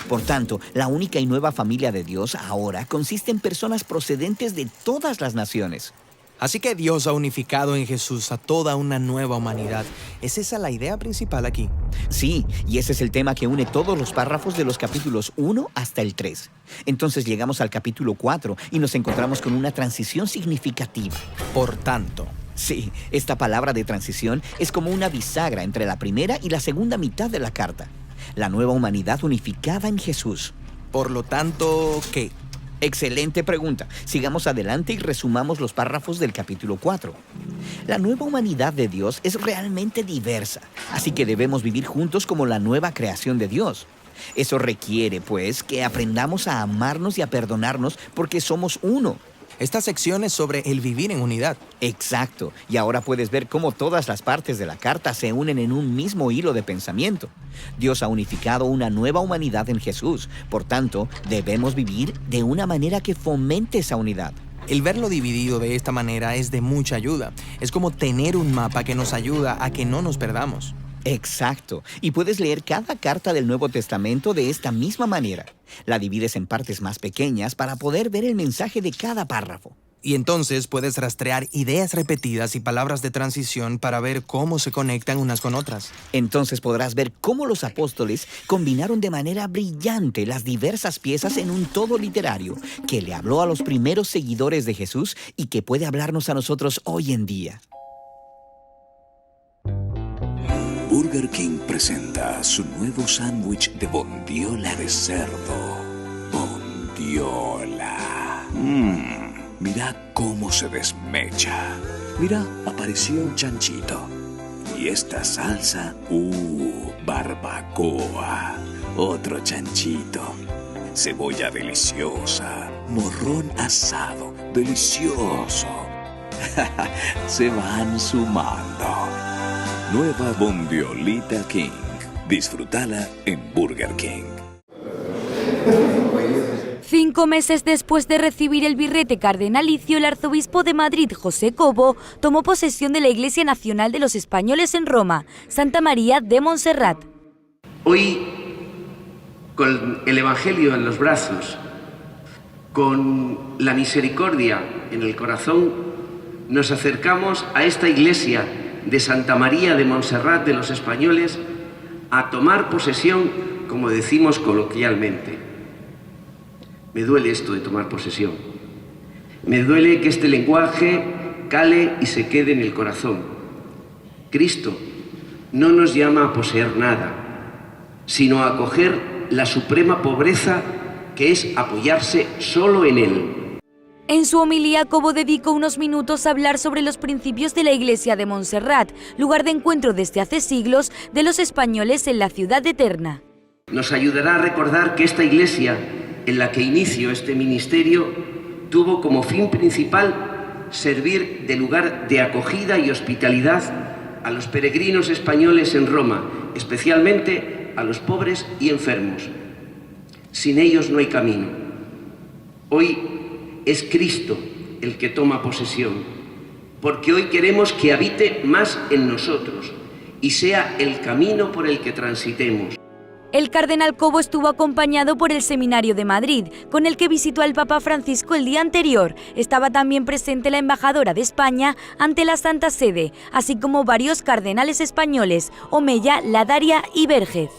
Por tanto, la única y nueva familia de Dios ahora consiste en personas procedentes de todas las naciones. Así que Dios ha unificado en Jesús a toda una nueva humanidad. ¿Es esa la idea principal aquí? Sí, y ese es el tema que une todos los párrafos de los capítulos 1 hasta el 3. Entonces llegamos al capítulo 4 y nos encontramos con una transición significativa. Por tanto. Sí, esta palabra de transición es como una bisagra entre la primera y la segunda mitad de la carta. La nueva humanidad unificada en Jesús. Por lo tanto, ¿qué? Excelente pregunta. Sigamos adelante y resumamos los párrafos del capítulo 4. La nueva humanidad de Dios es realmente diversa, así que debemos vivir juntos como la nueva creación de Dios. Eso requiere, pues, que aprendamos a amarnos y a perdonarnos porque somos uno. Esta sección es sobre el vivir en unidad. Exacto. Y ahora puedes ver cómo todas las partes de la carta se unen en un mismo hilo de pensamiento. Dios ha unificado una nueva humanidad en Jesús. Por tanto, debemos vivir de una manera que fomente esa unidad. El verlo dividido de esta manera es de mucha ayuda. Es como tener un mapa que nos ayuda a que no nos perdamos. Exacto. Y puedes leer cada carta del Nuevo Testamento de esta misma manera. La divides en partes más pequeñas para poder ver el mensaje de cada párrafo. Y entonces puedes rastrear ideas repetidas y palabras de transición para ver cómo se conectan unas con otras. Entonces podrás ver cómo los apóstoles combinaron de manera brillante las diversas piezas en un todo literario que le habló a los primeros seguidores de Jesús y que puede hablarnos a nosotros hoy en día. Burger King presenta su nuevo sándwich de bondiola de cerdo. Bondiola. Mira cómo se desmecha. Mira, apareció un chanchito. Y esta salsa, barbacoa. Otro chanchito. Cebolla deliciosa. Morrón asado, delicioso. Se van sumando. Nueva Bondiolita King. Disfrútala en Burger King. 5 meses después de recibir el birrete cardenalicio, el arzobispo de Madrid, José Cobo, tomó posesión de la Iglesia Nacional de los Españoles en Roma, Santa María de Montserrat. Hoy, con el Evangelio en los brazos, con la misericordia en el corazón, nos acercamos a esta iglesia de Santa María de Montserrat de los Españoles a tomar posesión, como decimos coloquialmente. Me duele esto de tomar posesión. Me duele que este lenguaje cale y se quede en el corazón. Cristo no nos llama a poseer nada, sino a acoger la suprema pobreza que es apoyarse solo en Él. En su homilía, Cobo dedicó unos minutos a hablar sobre los principios de la Iglesia de Montserrat, lugar de encuentro desde hace siglos de los españoles en la ciudad eterna. Nos ayudará a recordar que esta iglesia, en la que inició este ministerio, tuvo como fin principal servir de lugar de acogida y hospitalidad a los peregrinos españoles en Roma, especialmente a los pobres y enfermos. Sin ellos no hay camino. Hoy es Cristo el que toma posesión, porque hoy queremos que habite más en nosotros y sea el camino por el que transitemos. El cardenal Cobo estuvo acompañado por el Seminario de Madrid, con el que visitó al Papa Francisco el día anterior. Estaba también presente la embajadora de España ante la Santa Sede, así como varios cardenales españoles, Omeya, Ladaria y Vergez.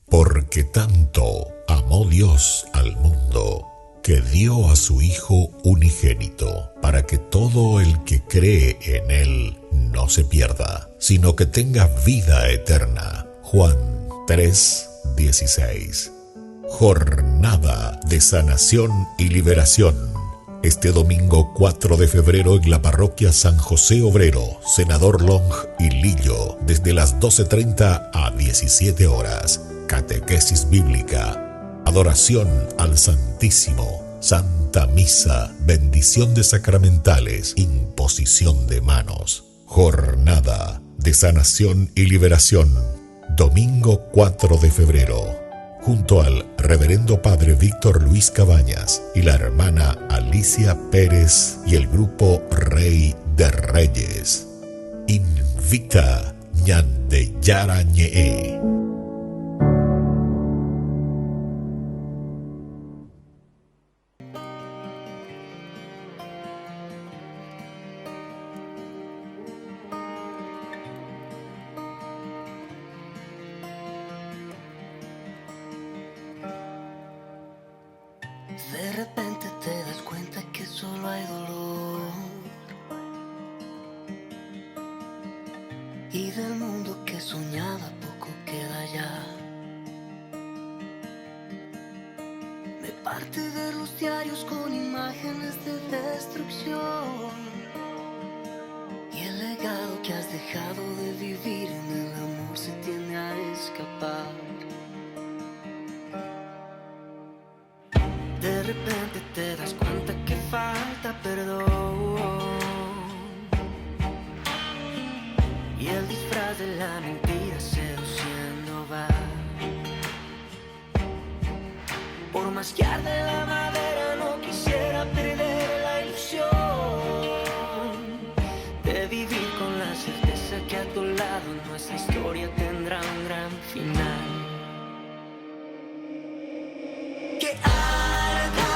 Porque tanto amó Dios al mundo, que dio a su Hijo unigénito, para que todo el que cree en Él no se pierda, sino que tenga vida eterna. Juan 3:16. Jornada de sanación y liberación. Este domingo 4 de febrero en la parroquia San José Obrero, Senador Long y Lillo, desde las 12:30 a 17 horas. Catequesis bíblica, adoración al Santísimo, Santa Misa, bendición de sacramentales, imposición de manos. Jornada de sanación y liberación. Domingo 4 de febrero, junto al Reverendo Padre Víctor Luis Cabañas y la hermana Alicia Pérez y el grupo Rey de Reyes. Invita Ñande Yarañe. De repente te das cuenta que solo hay dolor y del mundo que soñaba poco queda ya. Me parte de los diarios con imágenes de destrucción y el legado que has dejado de vivir en el amor se tiende a escapar. De repente te das cuenta que falta perdón y el disfraz de la mentira seduciendo va. Por más que arde la madera no quisiera perder la ilusión de vivir con la certeza que a tu lado nuestra historia tendrá un gran final. Que arda,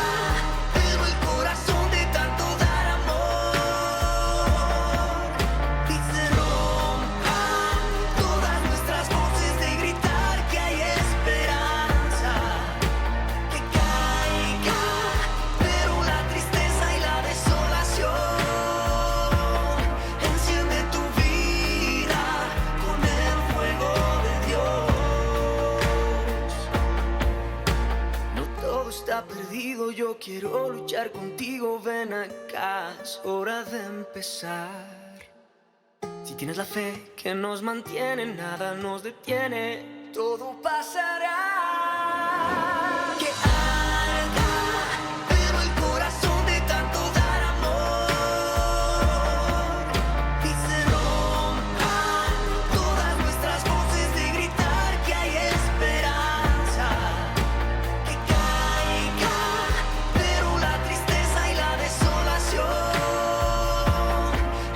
pero el corazón de tanto dar amor, y se rompan todas nuestras voces de gritar que hay esperanza. Que caiga, pero la tristeza y la desolación enciende tu vida con el fuego de Dios. No todo está perdido, yo quiero luchar contigo, ven acá, es hora de empezar. Si tienes la fe que nos mantiene, nada nos detiene, todo pasará. Que arda, pero el corazón de tanto dar amor, y se rompan todas nuestras voces de gritar que hay esperanza. Que caiga, pero la tristeza y la desolación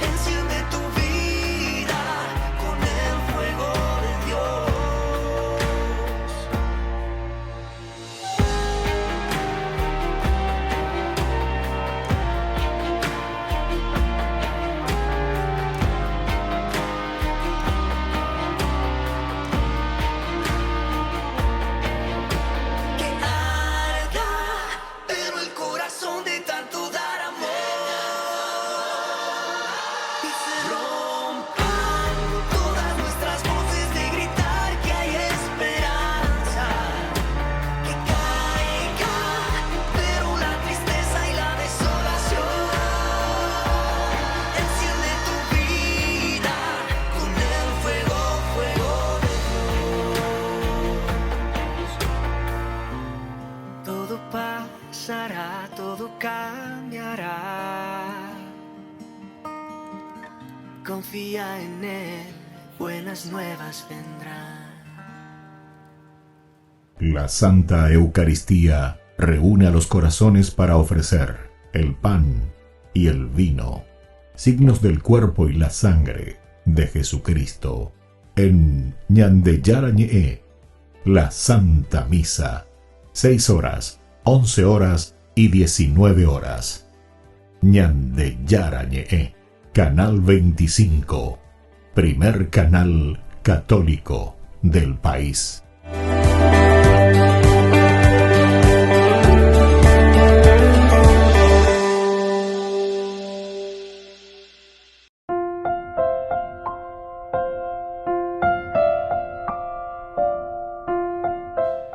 enciende tu vida con el fuego de Dios. Que arda, pero el corazón de tanto dar amor, y se rompan todas nuestras voces de gritar que hay esperanza. Que caiga, pero la tristeza y la desolación enciende tu vida con el fuego, fuego de Dios. Todo pasará, todo cambiará. Confía en Él, buenas nuevas vendrán. La Santa Eucaristía reúne a los corazones para ofrecer el pan y el vino, signos del cuerpo y la sangre de Jesucristo. En Ñandeyarañe, la Santa Misa, 6 horas, 11 horas y 19 horas. Ñandeyarañe, Canal 25, primer canal católico del país.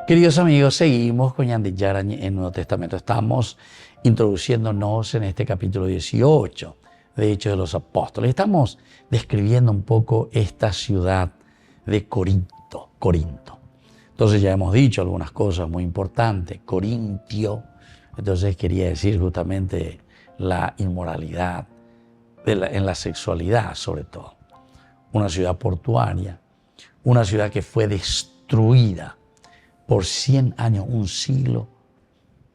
Queridos amigos, seguimos con Ñandeyarañe en el Nuevo Testamento. Estamos introduciéndonos en este capítulo 18 de Hechos de los Apóstoles. Estamos describiendo un poco esta ciudad de Corinto. Entonces ya hemos dicho algunas cosas muy importantes. Corintio, entonces quería decir justamente la inmoralidad en la sexualidad sobre todo. Una ciudad portuaria, una ciudad que fue destruida por 100 años, un siglo,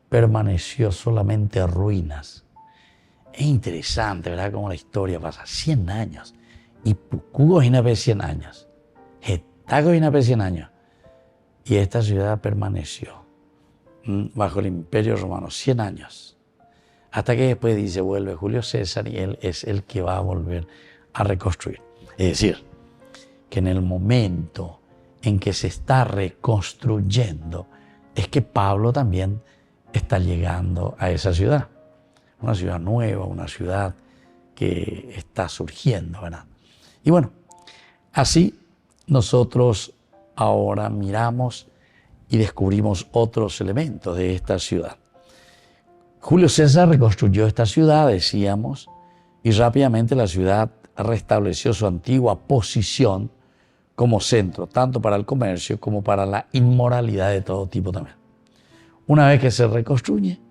permaneció solamente ruinas. Es interesante, ¿verdad?, cómo la historia pasa. 100 años. Y Pucugo una vez 100 años. Getago una vez 100 años. Y esta ciudad permaneció bajo el Imperio Romano 100 años. Hasta que después dice, vuelve Julio César y él es el que va a volver a reconstruir. Es decir, que en el momento en que se está reconstruyendo, es que Pablo también está llegando a esa ciudad. Una ciudad nueva, una ciudad que está surgiendo, ¿verdad? Y bueno, así nosotros ahora miramos y descubrimos otros elementos de esta ciudad. Julio César reconstruyó esta ciudad, decíamos, y rápidamente la ciudad restableció su antigua posición como centro, tanto para el comercio como para la inmoralidad de todo tipo también. Una vez que se reconstruye,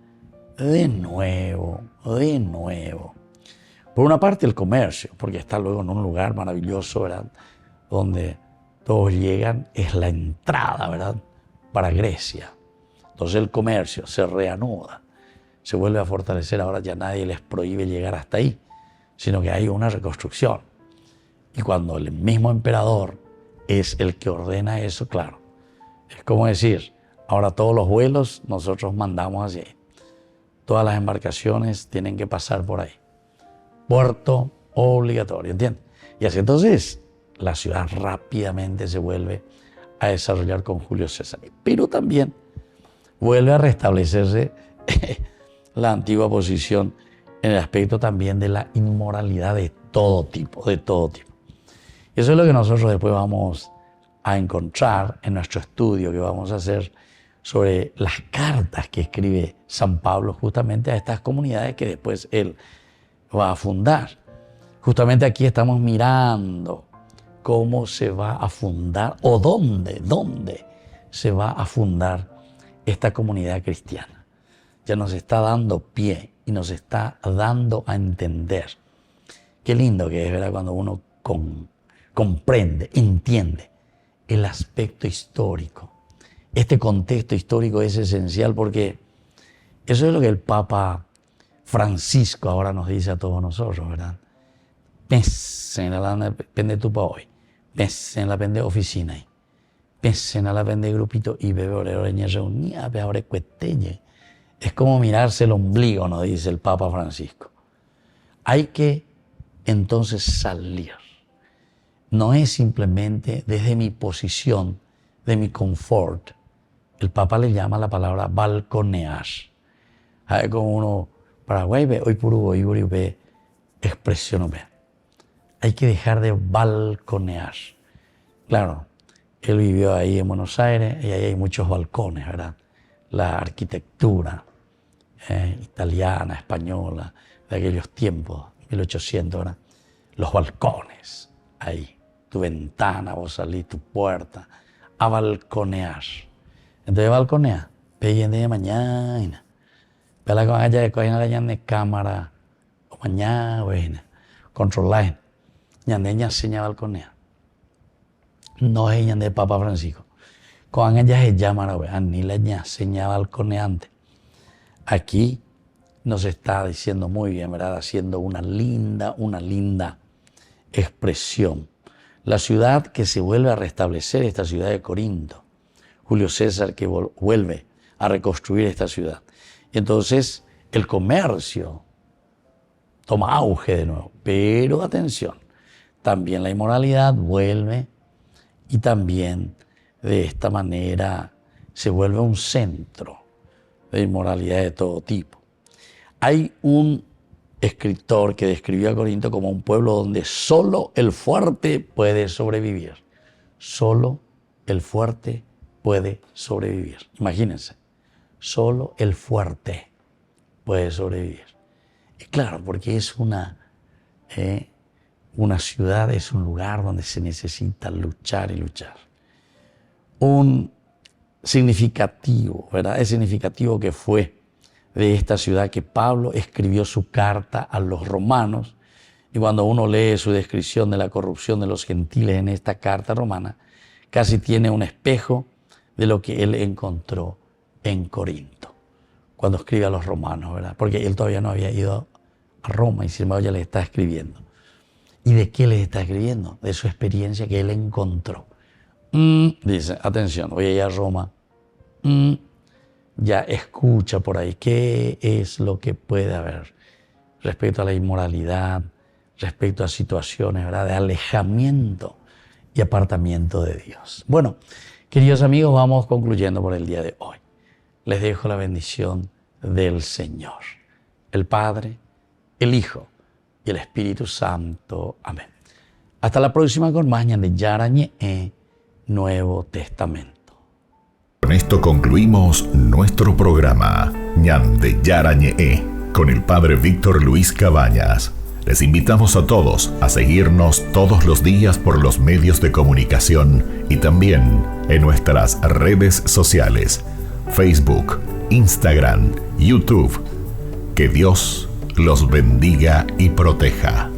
de nuevo. Por una parte el comercio, porque está luego en un lugar maravilloso, ¿verdad?, donde todos llegan, es la entrada, ¿verdad?, para Grecia. Entonces el comercio se reanuda. se vuelve a fortalecer. Ahora ya nadie les prohíbe llegar hasta ahí, sino que hay una reconstrucción. Y cuando el mismo emperador es el que ordena eso, claro, es como decir, ahora todos los vuelos nosotros mandamos hacia ahí. Todas las embarcaciones tienen que pasar por ahí. Puerto obligatorio, ¿entiendes? Y así entonces la ciudad rápidamente se vuelve a desarrollar con Julio César. Pero también vuelve a restablecerse la antigua posición en el aspecto también de la inmoralidad de todo tipo, de todo tipo. Y eso es lo que nosotros después vamos a encontrar en nuestro estudio que vamos a hacer sobre las cartas que escribe San Pablo justamente a estas comunidades que después él va a fundar. Justamente aquí estamos mirando cómo se va a fundar o dónde se va a fundar esta comunidad cristiana. Ya nos está dando pie y nos está dando a entender. Qué lindo que es, ¿verdad? Cuando uno comprende, entiende el aspecto histórico. Este contexto histórico es esencial porque eso es lo que el Papa Francisco ahora nos dice a todos nosotros, ¿verdad? Pensen la pende tu pa hoy, pensen la pende oficina, pensen la pende grupito y bebe oreña reunida, ahora cueteñe. Es como mirarse el ombligo, nos dice el Papa Francisco. Hay que entonces salir. No es simplemente desde mi posición, de mi confort. El Papa le llama la palabra balconear. Hay como uno, Paraguay ve, hoy puro hoy ve expresión ve. Hay que dejar de balconear. Claro, él vivió ahí en Buenos Aires y ahí hay muchos balcones, ¿verdad? La arquitectura italiana, española, de aquellos tiempos, 1800, ¿verdad? Los balcones, ahí, tu ventana, vos salís, tu puerta, a balconear. Entonces balconea, pellen de mañana, pela con allá de cogen allá de cámara, o mañana, bueno, controlar, ñandeña seña balconea. No es ñande Papa Francisco. Con ella se llama, ni la ña seña balconeante. Aquí nos está diciendo muy bien, ¿verdad? Haciendo una linda expresión. La ciudad que se vuelve a restablecer, esta ciudad de Corinto. Julio César que vuelve a reconstruir esta ciudad. Y entonces el comercio toma auge de nuevo. Pero atención, también la inmoralidad vuelve y también de esta manera se vuelve un centro de inmoralidad de todo tipo. Hay un escritor que describió a Corinto como un pueblo donde solo el fuerte puede sobrevivir. Solo el fuerte puede sobrevivir. Imagínense, solo el fuerte puede sobrevivir. Y claro, porque es una ciudad, es un lugar donde se necesita luchar y luchar. Un significativo, ¿verdad? Es significativo que fue de esta ciudad que Pablo escribió su carta a los romanos, y cuando uno lee su descripción de la corrupción de los gentiles en esta carta romana, casi tiene un espejo de lo que él encontró en Corinto, cuando escribe a los romanos, ¿verdad? Porque él todavía no había ido a Roma y sin embargo ya le está escribiendo. ¿Y de qué le está escribiendo? De su experiencia que él encontró. Dice, atención, voy a ir a Roma. Ya escucha por ahí qué es lo que puede haber respecto a la inmoralidad, respecto a situaciones, ¿verdad?, de alejamiento y apartamiento de Dios. Bueno, queridos amigos, vamos concluyendo por el día de hoy. Les dejo la bendición del Señor, el Padre, el Hijo y el Espíritu Santo. Amén. Hasta la próxima con más de Yarañe Nuevo Testamento. Con esto concluimos nuestro programa Ñande Yarañe con el Padre Víctor Luis Cabañas. Les invitamos a todos a seguirnos todos los días por los medios de comunicación y también en nuestras redes sociales, Facebook, Instagram, YouTube. Que Dios los bendiga y proteja.